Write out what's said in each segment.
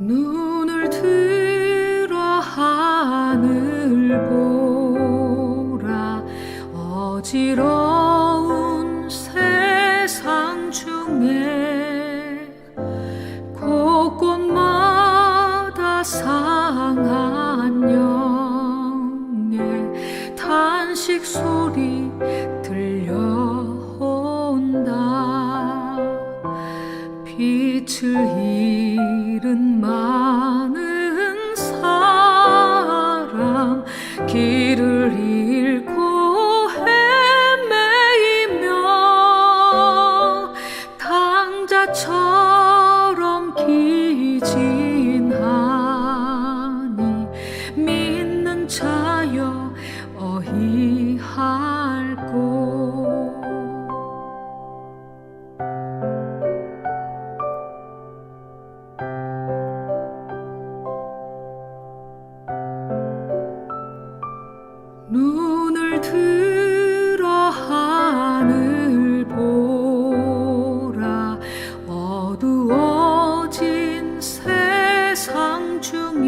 눈을 들어 하늘 보라. 어지러운 세상 중에 곳곳마다 상한 영의 탄식 소리 들려온다. 빛을 잃은 많은 사람, 길을 잃고 헤매이며 당자처럼 기진하니 믿는 자여 어이할꼬. 눈을 들어 하늘 보라. 어두워진 세상 중에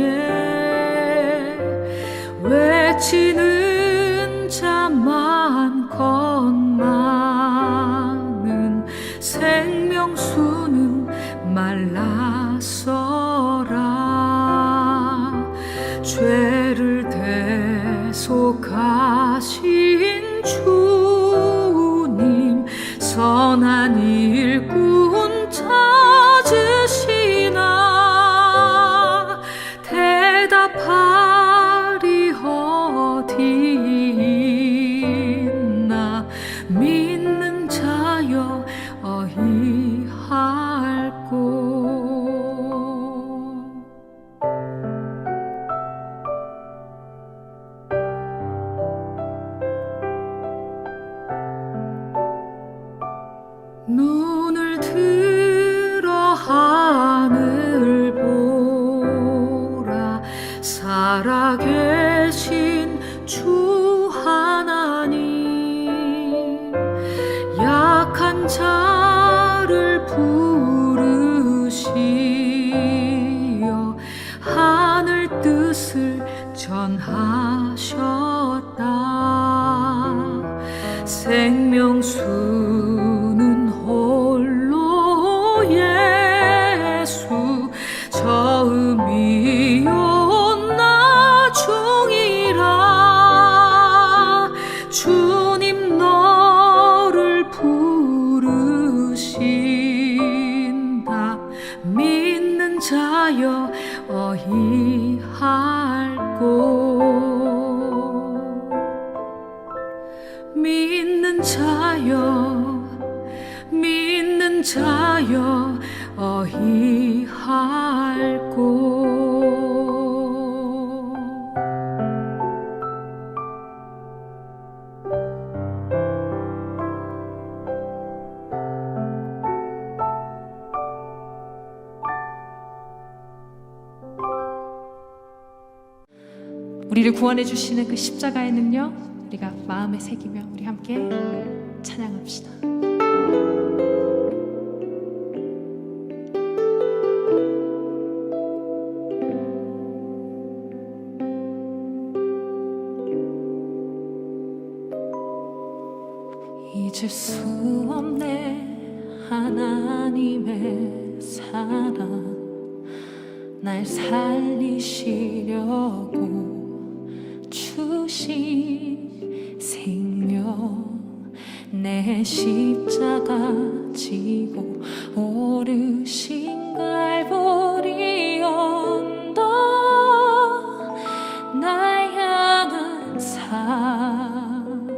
외치는 자 많건 많은 생명수는 말라서라. 죄를 대속하신 주님, 선한 일꾼 찾으시나. 대답하리 어디 있나. 믿는 자여 어이할꼬. 눈을 들어 하늘 보라. 살아계신 주 하나님, 약한 자를 부르시어 하늘 뜻을 전하셨다. 생명수는 홀로 예수, 처음이요 나중이라. 주님 너를 부르신다. 믿는 자여 어이할꼬. 믿는 자여, 믿는 자여 어이할꼬. 우리를 구원해 주시는 그 십자가의 능력 우리가 마음에 새기며 우리 함께 찬양합시다. 잊을 수 없네 하나님의 사랑, 날 살리시려고 주신 생명. 내 십자가 지고 오르신 갈보리 언덕, 날 향한 사랑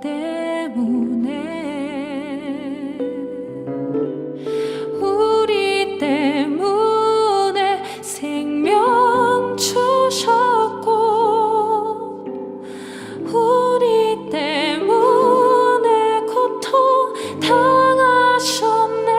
때문에, 우리 때문에 생명 주셨고, 우리 때문에 고통 당하셨네.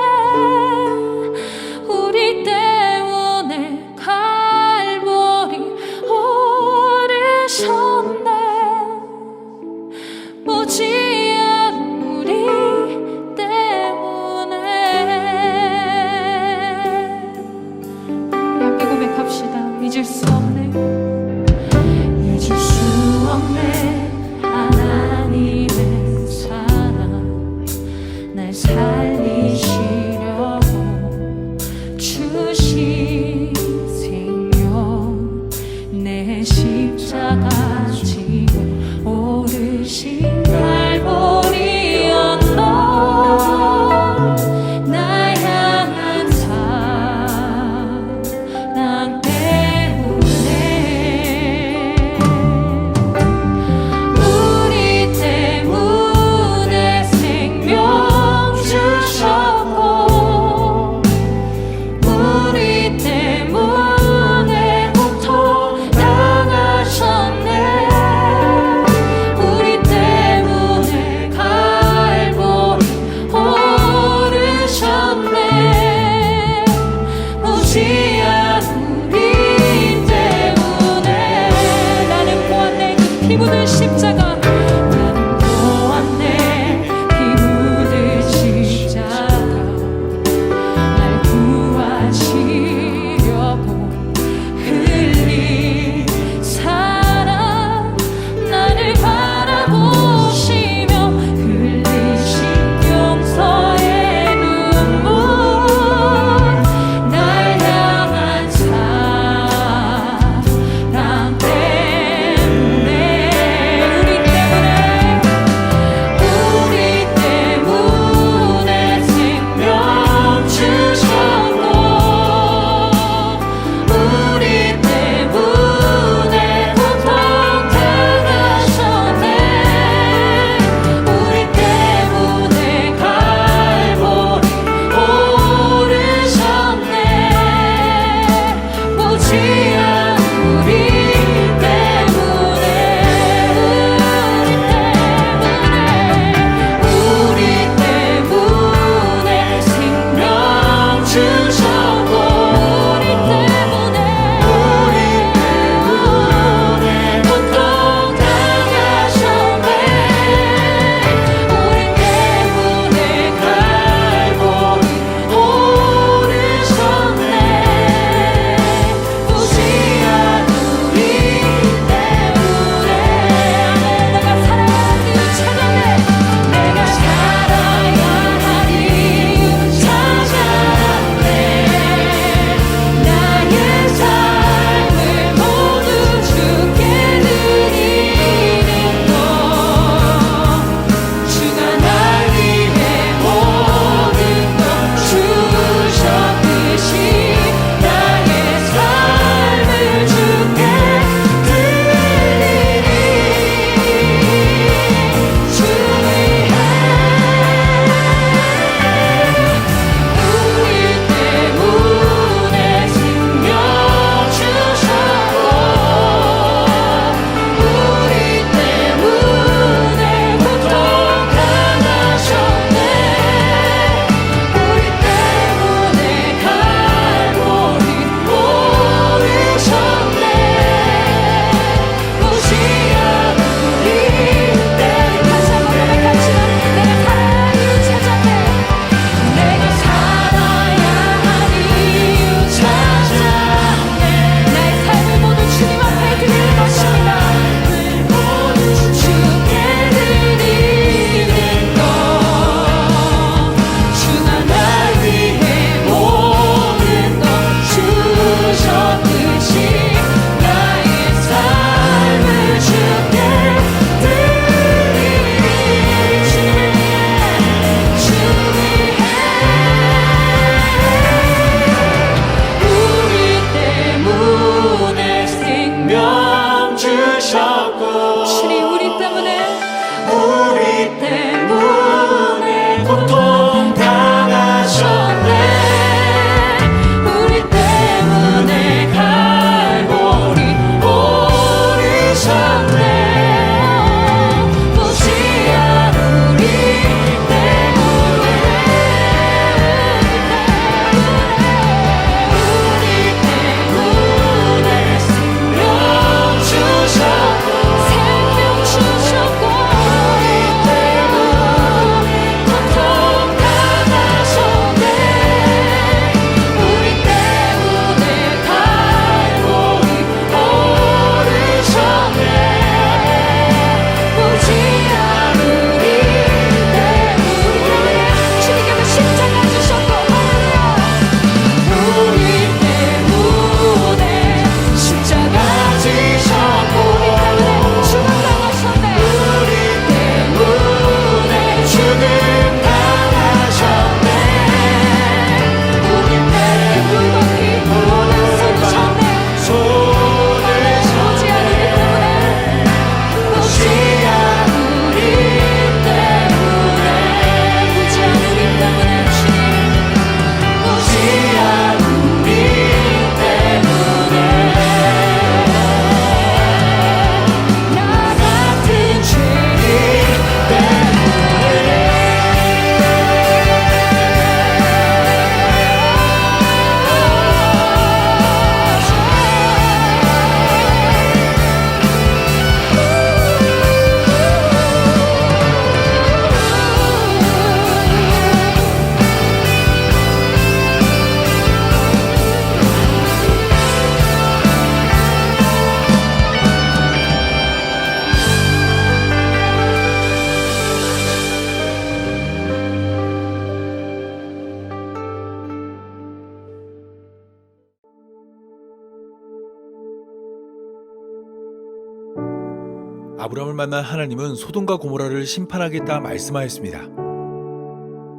아브라함을 만난 하나님은 소돔과 고모라를 심판하겠다 말씀하였습니다.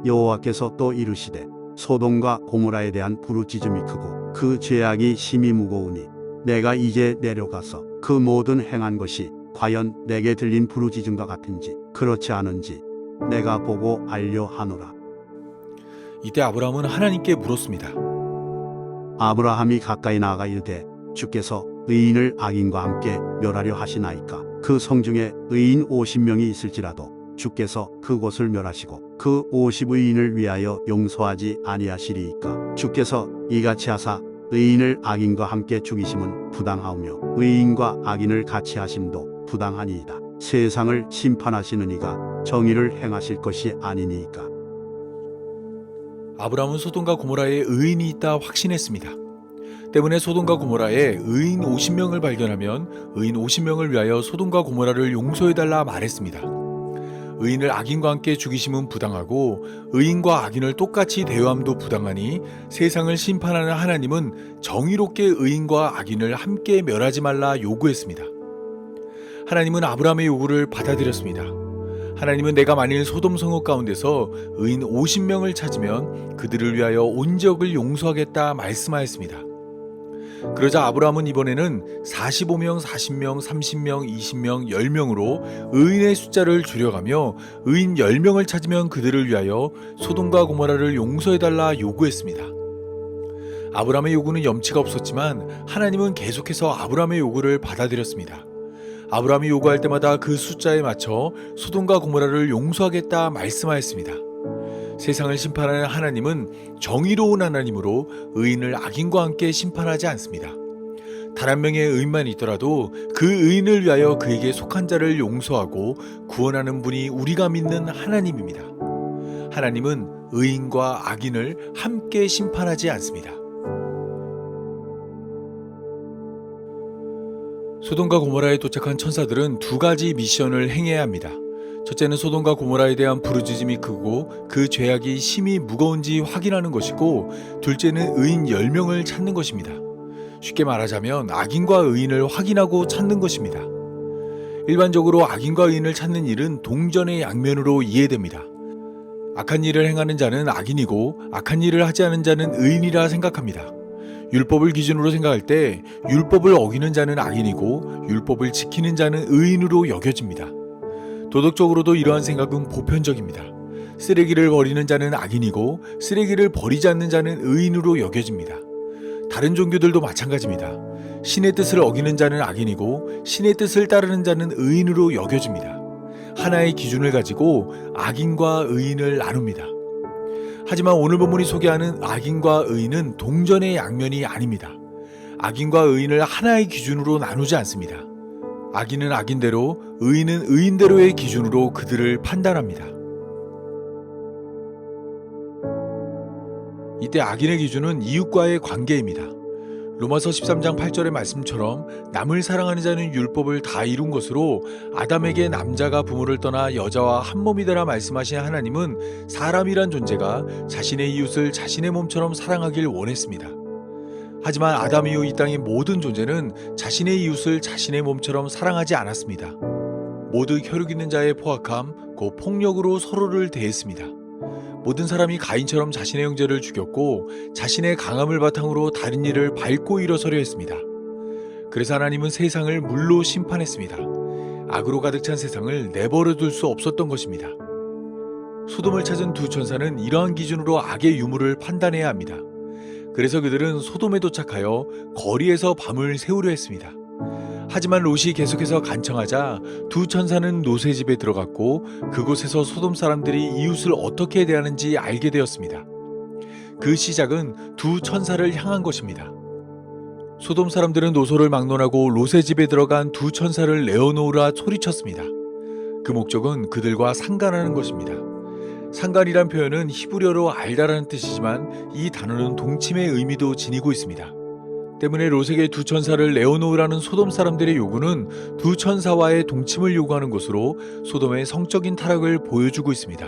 여호와께서 또 이르시되 소돔과 고모라에 대한 부르짖음이 크고 그 죄악이 심히 무거우니 내가 이제 내려가서 그 모든 행한 것이 과연 내게 들린 부르짖음과 같은지 그렇지 않은지 내가 보고 알려하노라. 이때 아브라함은 하나님께 물었습니다. 아브라함이 가까이 나아가 이르되 주께서 의인을 악인과 함께 멸하려 하시나이까. 그 성중에 의인 50명이 있을지라도 주께서 그곳을 멸하시고 그 50의인을 위하여 용서하지 아니하시리이까. 주께서 이같이 하사 의인을 악인과 함께 죽이심은 부당하오며 의인과 악인을 같이 하심도 부당하니이다. 세상을 심판하시는 이가 정의를 행하실 것이 아니니이까. 아브라함은 소돔과 고모라에 의인이 있다 확신했습니다. 때문에 소돔과 고모라에 의인 50명을 발견하면 의인 50명을 위하여 소돔과 고모라를 용서해달라 말했습니다. 의인을 악인과 함께 죽이심은 부당하고 의인과 악인을 똑같이 대우함도 부당하니 세상을 심판하는 하나님은 정의롭게 의인과 악인을 함께 멸하지 말라 요구했습니다. 하나님은 아브라함의 요구를 받아들였습니다. 하나님은 내가 만일 소돔 성읍 가운데서 의인 50명을 찾으면 그들을 위하여 온 지역을 용서하겠다 말씀하였습니다. 그러자 아브라함은 이번에는 45명, 40명, 30명, 20명, 10명으로 의인의 숫자를 줄여가며 의인 10명을 찾으면 그들을 위하여 소돔과 고모라를 용서해달라 요구했습니다. 아브라함의 요구는 염치가 없었지만 하나님은 계속해서 아브라함의 요구를 받아들였습니다. 아브라함이 요구할 때마다 그 숫자에 맞춰 소돔과 고모라를 용서하겠다 말씀하였습니다. 세상을 심판하는 하나님은 정의로운 하나님으로 의인을 악인과 함께 심판하지 않습니다. 단 한 명의 의인만 있더라도 그 의인을 위하여 그에게 속한 자를 용서하고 구원하는 분이 우리가 믿는 하나님입니다. 하나님은 의인과 악인을 함께 심판하지 않습니다. 소돔과 고모라에 도착한 천사들은 두 가지 미션을 행해야 합니다. 첫째는 소돔과 고모라에 대한 부르짖음이 크고 그 죄악이 심히 무거운지 확인하는 것이고, 둘째는 의인 10명을 찾는 것입니다. 쉽게 말하자면 악인과 의인을 확인하고 찾는 것입니다. 일반적으로 악인과 의인을 찾는 일은 동전의 양면으로 이해됩니다. 악한 일을 행하는 자는 악인이고 악한 일을 하지 않은 자는 의인이라 생각합니다. 율법을 기준으로 생각할 때 율법을 어기는 자는 악인이고 율법을 지키는 자는 의인으로 여겨집니다. 도덕적으로도 이러한 생각은 보편적입니다. 쓰레기를 버리는 자는 악인이고 쓰레기를 버리지 않는 자는 의인으로 여겨집니다. 다른 종교들도 마찬가지입니다. 신의 뜻을 어기는 자는 악인이고 신의 뜻을 따르는 자는 의인으로 여겨집니다. 하나의 기준을 가지고 악인과 의인을 나눕니다. 하지만 오늘 본문이 소개하는 악인과 의인은 동전의 양면이 아닙니다. 악인과 의인을 하나의 기준으로 나누지 않습니다. 악인은 악인대로, 의인은 의인대로의 기준으로 그들을 판단합니다. 이때 악인의 기준은 이웃과의 관계입니다. 로마서 13장 8절의 말씀처럼 남을 사랑하는 자는 율법을 다 이룬 것으로 아담에게 남자가 부모를 떠나 여자와 한 몸이 되라 말씀하신 하나님은 사람이란 존재가 자신의 이웃을 자신의 몸처럼 사랑하길 원했습니다. 하지만 아담 이후 이 땅의 모든 존재는 자신의 이웃을 자신의 몸처럼 사랑하지 않았습니다. 모두 혈육 있는 자의 포악함, 곧 폭력으로 서로를 대했습니다. 모든 사람이 가인처럼 자신의 형제를 죽였고 자신의 강함을 바탕으로 다른 이를 밟고 일어서려 했습니다. 그래서 하나님은 세상을 물로 심판했습니다. 악으로 가득 찬 세상을 내버려 둘 수 없었던 것입니다. 소돔을 찾은 두 천사는 이러한 기준으로 악의 유무를 판단해야 합니다. 그래서 그들은 소돔에 도착하여 거리에서 밤을 새우려 했습니다. 하지만 롯이 계속해서 간청하자 두 천사는 롯의 집에 들어갔고 그곳에서 소돔 사람들이 이웃을 어떻게 대하는지 알게 되었습니다. 그 시작은 두 천사를 향한 것입니다. 소돔 사람들은 노소를 막론하고 롯의 집에 들어간 두 천사를 내어놓으라 소리쳤습니다. 그 목적은 그들과 상관하는 것입니다. 상관이란 표현은 히브리어로 알다라는 뜻이지만 이 단어는 동침의 의미도 지니고 있습니다. 때문에 롯에게 두 천사를 내어놓으라는 소돔 사람들의 요구는 두 천사와의 동침을 요구하는 것으로 소돔의 성적인 타락을 보여주고 있습니다.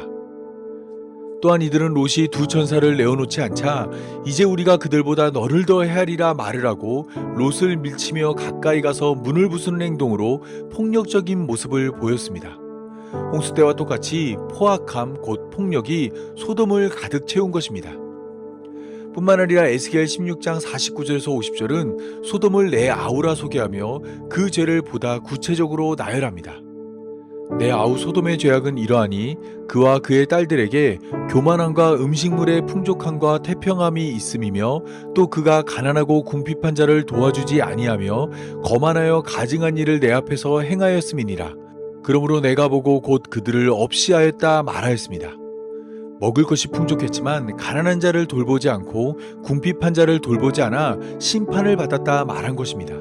또한 이들은 롯이 두 천사를 내어놓지 않자 이제 우리가 그들보다 너를 더 헤아리라 말을 하고 롯을 밀치며 가까이 가서 문을 부수는 행동으로 폭력적인 모습을 보였습니다. 홍수 때와 똑같이 포악함 곧 폭력이 소돔을 가득 채운 것입니다. 뿐만 아니라 에스겔 16장 49절에서 50절은 소돔을 내 아우라 소개하며 그 죄를 보다 구체적으로 나열합니다. 내 아우 소돔의 죄악은 이러하니 그와 그의 딸들에게 교만함과 음식물의 풍족함과 태평함이 있음이며 또 그가 가난하고 궁핍한 자를 도와주지 아니하며 거만하여 가증한 일을 내 앞에서 행하였음이니라. 그러므로 내가 보고 곧 그들을 없이하였다 말하였습니다. 먹을 것이 풍족했지만 가난한 자를 돌보지 않고 궁핍한 자를 돌보지 않아 심판을 받았다 말한 것입니다.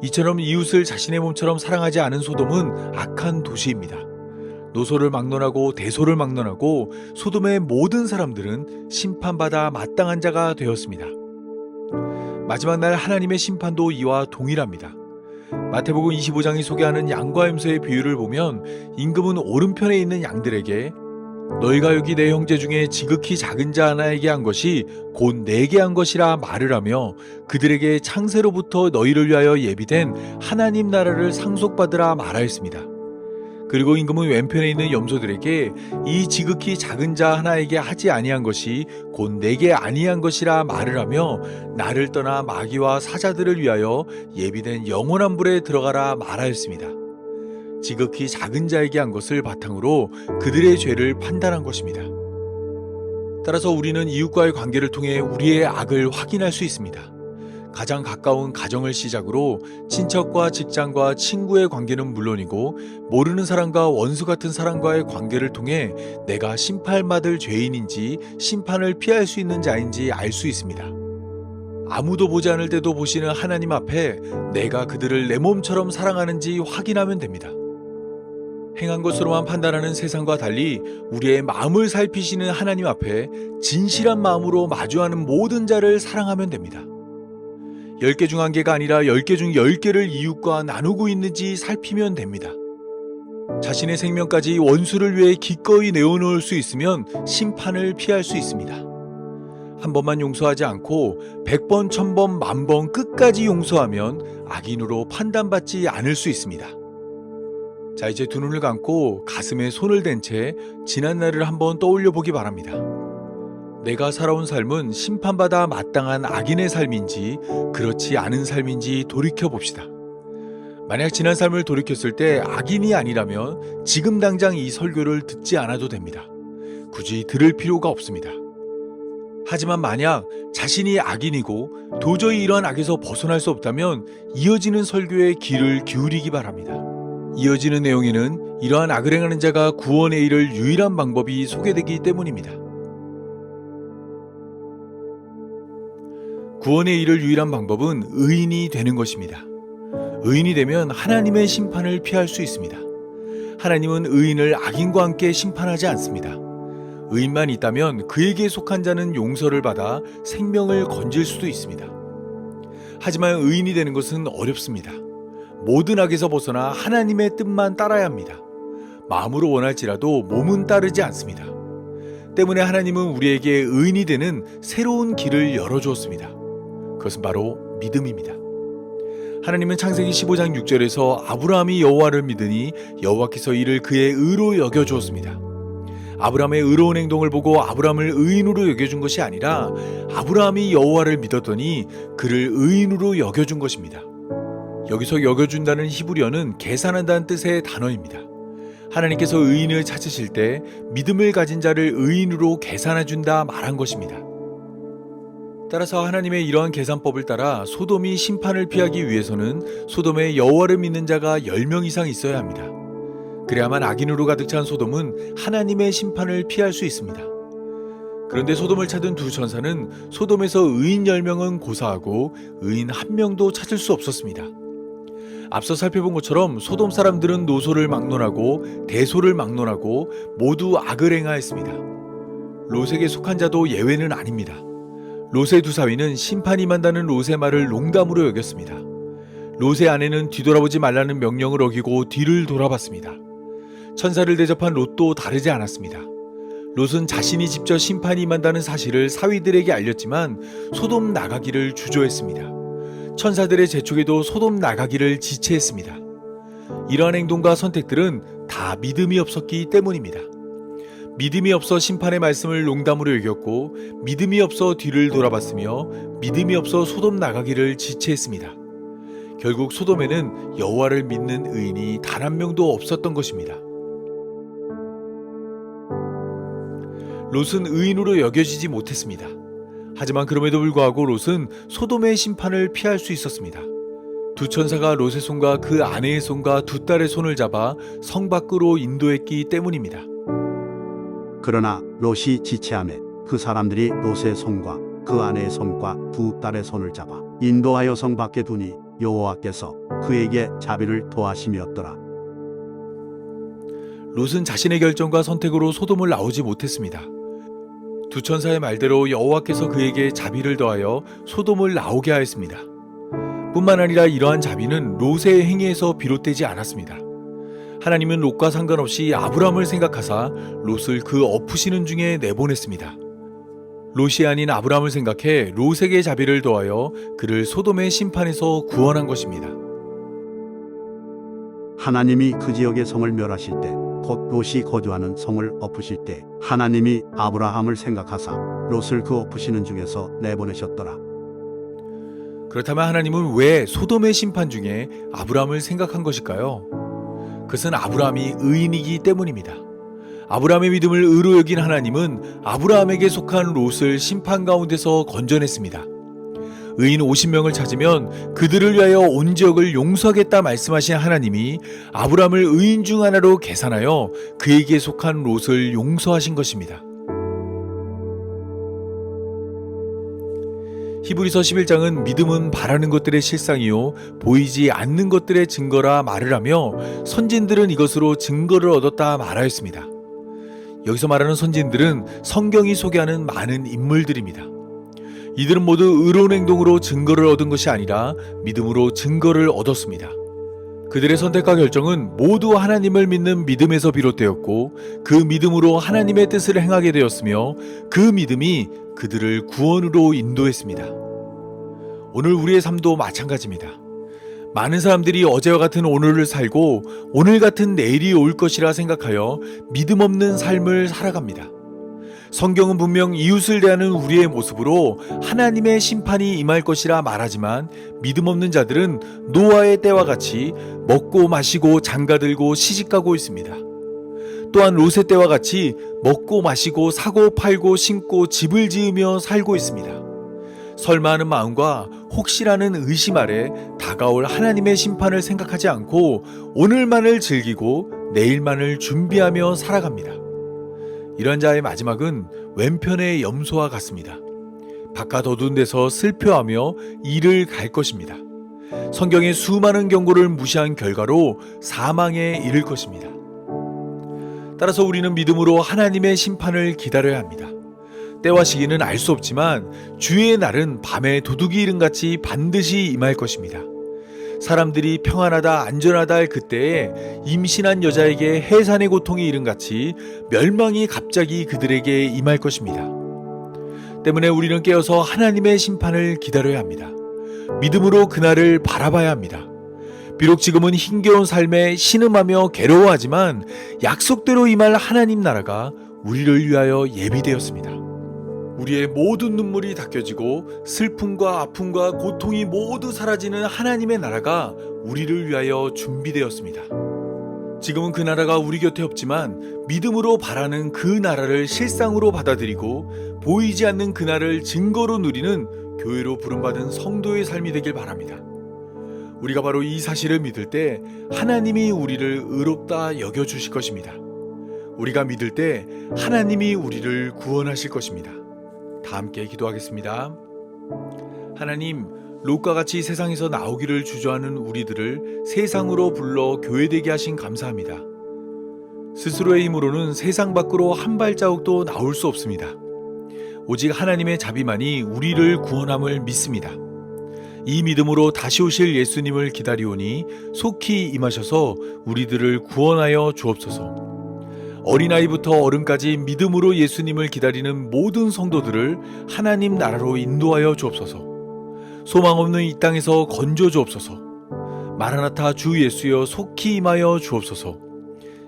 이처럼 이웃을 자신의 몸처럼 사랑하지 않은 소돔은 악한 도시입니다. 노소를 막론하고 대소를 막론하고 소돔의 모든 사람들은 심판받아 마땅한 자가 되었습니다. 마지막 날 하나님의 심판도 이와 동일합니다. 마태복음 25장이 소개하는 양과 염소의 비유를 보면 임금은 오른편에 있는 양들에게 너희가 여기 내 형제 중에 지극히 작은 자 하나에게 한 것이 곧 내게 한 것이라 말을 하며 그들에게 창세로부터 너희를 위하여 예비된 하나님 나라를 상속받으라 말하였습니다. 그리고 임금은 왼편에 있는 염소들에게 이 지극히 작은 자 하나에게 하지 아니한 것이 곧 내게 아니한 것이라 말을 하며 나를 떠나 마귀와 사자들을 위하여 예비된 영원한 불에 들어가라 말하였습니다. 지극히 작은 자에게 한 것을 바탕으로 그들의 죄를 판단한 것입니다. 따라서 우리는 이웃과의 관계를 통해 우리의 악을 확인할 수 있습니다. 가장 가까운 가정을 시작으로 친척과 직장과 친구의 관계는 물론이고 모르는 사람과 원수 같은 사람과의 관계를 통해 내가 심판받을 죄인인지 심판을 피할 수 있는 자인지 알 수 있습니다. 아무도 보지 않을 때도 보시는 하나님 앞에 내가 그들을 내 몸처럼 사랑하는지 확인하면 됩니다. 행한 것으로만 판단하는 세상과 달리 우리의 마음을 살피시는 하나님 앞에 진실한 마음으로 마주하는 모든 자를 사랑하면 됩니다. 10개 중 1개가 아니라 10개 중 10개를 이웃과 나누고 있는지 살피면 됩니다. 자신의 생명까지 원수를 위해 기꺼이 내어놓을 수 있으면 심판을 피할 수 있습니다. 한 번만 용서하지 않고 100번, 1000번, 10,000번 끝까지 용서하면 악인으로 판단받지 않을 수 있습니다. 자, 이제 두 눈을 감고 가슴에 손을 댄 채 지난 날을 한번 떠올려 보기 바랍니다. 내가 살아온 삶은 심판받아 마땅한 악인의 삶인지 그렇지 않은 삶인지 돌이켜 봅시다. 만약 지난 삶을 돌이켰을 때 악인이 아니라면 지금 당장 이 설교를 듣지 않아도 됩니다. 굳이 들을 필요가 없습니다. 하지만 만약 자신이 악인이고 도저히 이러한 악에서 벗어날 수 없다면 이어지는 설교에 귀를 기울이기 바랍니다. 이어지는 내용에는 이러한 악을 행하는 자가 구원에 이를 유일한 방법이 소개되기 때문입니다. 구원에 이를 유일한 방법은 의인이 되는 것입니다. 의인이 되면 하나님의 심판을 피할 수 있습니다. 하나님은 의인을 악인과 함께 심판하지 않습니다. 의인만 있다면 그에게 속한 자는 용서를 받아 생명을 건질 수도 있습니다. 하지만 의인이 되는 것은 어렵습니다. 모든 악에서 벗어나 하나님의 뜻만 따라야 합니다. 마음으로 원할지라도 몸은 따르지 않습니다. 때문에 하나님은 우리에게 의인이 되는 새로운 길을 열어주었습니다. 그것은 바로 믿음입니다. 하나님은 창세기 15장 6절에서 아브라함이 여호와를 믿으니 여호와께서 이를 그의 의로 여겨주었습니다. 아브라함의 의로운 행동을 보고 아브라함을 의인으로 여겨준 것이 아니라 아브라함이 여호와를 믿었더니 그를 의인으로 여겨준 것입니다. 여기서 여겨준다는 히브리어는 계산한다는 뜻의 단어입니다. 하나님께서 의인을 찾으실 때 믿음을 가진 자를 의인으로 계산해준다 말한 것입니다. 따라서 하나님의 이러한 계산법을 따라 소돔이 심판을 피하기 위해서는 소돔에 여호와를 믿는 자가 10명 이상 있어야 합니다. 그래야만 악인으로 가득 찬 소돔은 하나님의 심판을 피할 수 있습니다. 그런데 소돔을 찾은 두 천사는 소돔에서 의인 10명은 고사하고 의인 1명도 찾을 수 없었습니다. 앞서 살펴본 것처럼 소돔 사람들은 노소를 막론하고 대소를 막론하고 모두 악을 행하였습니다. 롯에게 속한 자도 예외는 아닙니다. 롯의 두 사위는 심판이 임한다는 롯의 말을 농담으로 여겼습니다. 롯의 아내는 뒤돌아보지 말라는 명령을 어기고 뒤를 돌아봤습니다. 천사를 대접한 롯도 다르지 않았습니다. 롯은 자신이 직접 심판이 임한다는 사실을 사위들에게 알렸지만 소돔 나가기를 주저했습니다. 천사들의 재촉에도 소돔 나가기를 지체했습니다. 이러한 행동과 선택들은 다 믿음이 없었기 때문입니다. 믿음이 없어 심판의 말씀을 농담으로 여겼고 믿음이 없어 뒤를 돌아봤으며 믿음이 없어 소돔 나가기를 지체했습니다. 결국 소돔에는 여호와를 믿는 의인이 단 한 명도 없었던 것입니다. 롯은 의인으로 여겨지지 못했습니다. 하지만 그럼에도 불구하고 롯은 소돔의 심판을 피할 수 있었습니다. 두 천사가 롯의 손과 그 아내의 손과 두 딸의 손을 잡아 성 밖으로 인도했기 때문입니다. 그러나 롯이 지체함에 그 사람들이 롯의 손과 그 아내의 손과 두 딸의 손을 잡아 인도하여 성 밖에 두니 여호와께서 그에게 자비를 토하심이었더라. 롯은 자신의 결정과 선택으로 소돔을 나오지 못했습니다. 두 천사의 말대로 여호와께서 그에게 자비를 더하여 소돔을 나오게 하였습니다. 뿐만 아니라 이러한 자비는 롯의 행위에서 비롯되지 않았습니다. 하나님은 롯과 상관없이 아브라함을 생각하사 롯을 그 엎으시는 중에 내보냈습니다. 롯이 아닌 아브라함을 생각해 롯에게 자비를 더하여 그를 소돔의 심판에서 구원한 것입니다. 하나님이 그 지역의 성을 멸하실 때, 곧 롯이 거주하는 성을 엎으실 때 하나님이 아브라함을 생각하사 롯을 그 엎으시는 중에서 내보내셨더라. 그렇다면 하나님은 왜 소돔의 심판 중에 아브라함을 생각한 것일까요? 그것은 아브라함이 의인이기 때문입니다. 아브라함의 믿음을 의로 여긴 하나님은 아브라함에게 속한 롯을 심판 가운데서 건져냈습니다. 의인 50명을 찾으면 그들을 위하여 온 지역을 용서하겠다 말씀하신 하나님이 아브라함을 의인 중 하나로 계산하여 그에게 속한 롯을 용서하신 것입니다. 히브리서 11장은 믿음은 바라는 것들의 실상이요 보이지 않는 것들의 증거라 말을 하며 선진들은 이것으로 증거를 얻었다 말하였습니다. 여기서 말하는 선진들은 성경이 소개하는 많은 인물들입니다. 이들은 모두 의로운 행동으로 증거를 얻은 것이 아니라 믿음으로 증거를 얻었습니다. 그들의 선택과 결정은 모두 하나님을 믿는 믿음에서 비롯되었고 그 믿음으로 하나님의 뜻을 행하게 되었으며 그 믿음이 그들을 구원으로 인도했습니다. 오늘 우리의 삶도 마찬가지입니다. 많은 사람들이 어제와 같은 오늘을 살고 오늘 같은 내일이 올 것이라 생각하여 믿음 없는 삶을 살아갑니다. 성경은 분명 이웃을 대하는 우리의 모습으로 하나님의 심판이 임할 것이라 말하지만 믿음 없는 자들은 노아의 때와 같이 먹고 마시고 장가들고 시집가고 있습니다. 또한 롯의 때와 같이 먹고 마시고 사고 팔고 신고 집을 지으며 살고 있습니다. 설마 하는 마음과 혹시라는 의심 아래 다가올 하나님의 심판을 생각하지 않고 오늘만을 즐기고 내일만을 준비하며 살아갑니다. 이런 자의 마지막은 왼편의 염소와 같습니다. 바깥 어두운 데서 슬퍼하며 이를 갈 것입니다. 성경의 수많은 경고를 무시한 결과로 사망에 이를 것입니다. 따라서 우리는 믿음으로 하나님의 심판을 기다려야 합니다. 때와 시기는 알 수 없지만 주의 날은 밤에 도둑이 이름같이 반드시 임할 것입니다. 사람들이 평안하다 안전하다 할 그때에 임신한 여자에게 해산의 고통이 이름같이 멸망이 갑자기 그들에게 임할 것입니다. 때문에 우리는 깨어서 하나님의 심판을 기다려야 합니다. 믿음으로 그날을 바라봐야 합니다. 비록 지금은 힘겨운 삶에 신음하며 괴로워하지만 약속대로 임할 하나님 나라가 우리를 위하여 예비되었습니다. 우리의 모든 눈물이 닦여지고 슬픔과 아픔과 고통이 모두 사라지는 하나님의 나라가 우리를 위하여 준비되었습니다. 지금은 그 나라가 우리 곁에 없지만 믿음으로 바라는 그 나라를 실상으로 받아들이고 보이지 않는 그 나라를 증거로 누리는 교회로 부름받은 성도의 삶이 되길 바랍니다. 우리가 바로 이 사실을 믿을 때 하나님이 우리를 의롭다 여겨주실 것입니다. 우리가 믿을 때 하나님이 우리를 구원하실 것입니다. 다 함께 기도하겠습니다. 하나님, 롯과 같이 세상에서 나오기를 주저하는 우리들을 세상으로 불러 교회되게 하신 감사합니다. 스스로의 힘으로는 세상 밖으로 한 발자국도 나올 수 없습니다. 오직 하나님의 자비만이 우리를 구원함을 믿습니다. 이 믿음으로 다시 오실 예수님을 기다리오니 속히 임하셔서 우리들을 구원하여 주옵소서. 어린아이부터 어른까지 믿음으로 예수님을 기다리는 모든 성도들을 하나님 나라로 인도하여 주옵소서. 소망 없는 이 땅에서 건져 주옵소서. 마라나타 주 예수여 속히 임하여 주옵소서.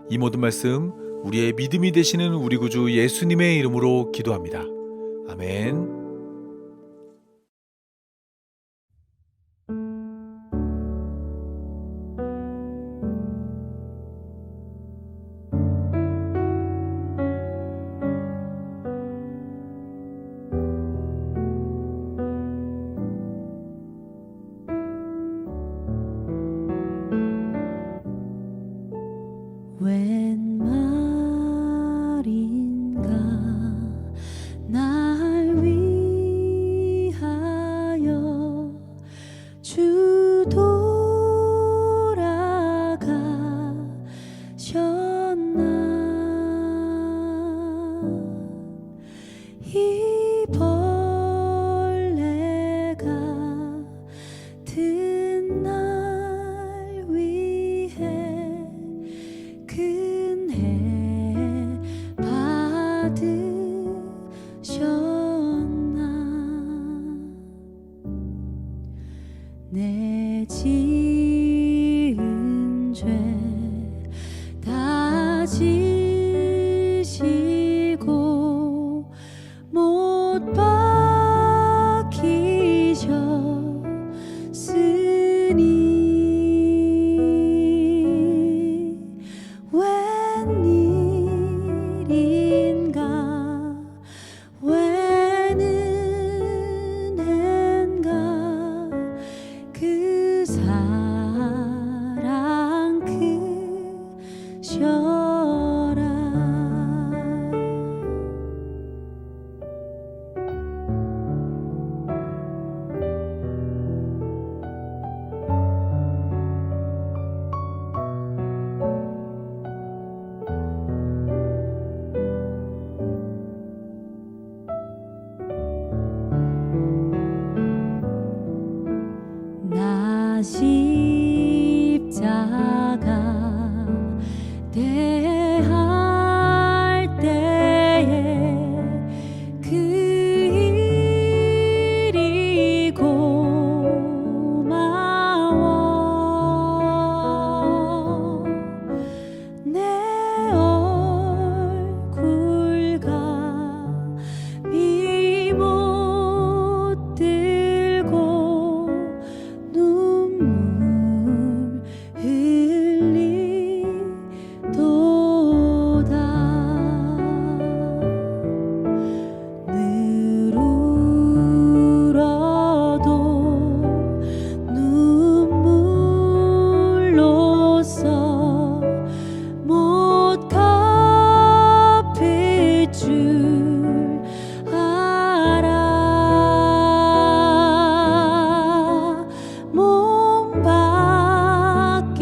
이 모든 말씀 우리의 믿음이 되시는 우리 구주 예수님의 이름으로 기도합니다. 아멘. 웬 말인가 날 위하여 주 돌아가셨나. 이 벌레가 든 날 위해 큰해 받으셨나. 내 지은 죄 다 지시고 못 박히셨으니 웬일인가 웬 은혜인가 그 사랑 크셔라. 나 십자가 대할 때에 그 일이 고마워. 내 얼굴과 미 못 들고 눈물 흘리도다. 늘 울어도 눈물로써 못 갚을 줄 알아. 몸 밖에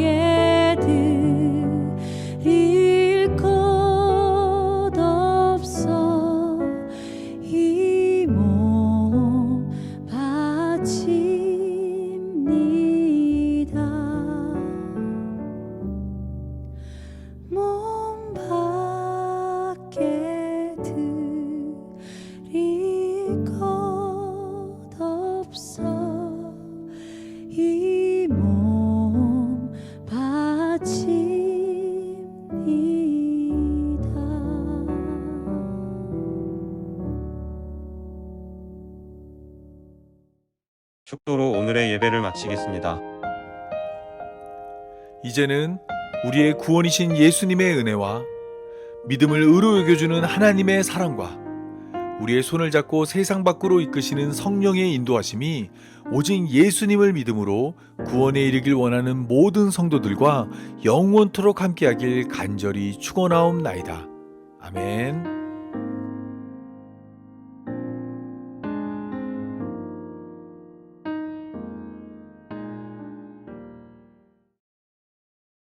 드릴 것 없어 이 몸 바칩니다. 몸 밖에 드릴 것 없어 이 몸 바칩니다. 축도로 오늘의 예배를 마치겠습니다. 이제는 우리의 구원이신 예수님의 은혜와 믿음을 의로 여겨주는 하나님의 사랑과 우리의 손을 잡고 세상 밖으로 이끄시는 성령의 인도하심이 오직 예수님을 믿음으로 구원에 이르길 원하는 모든 성도들과 영원토록 함께하길 간절히 축원하옵나이다. 아멘.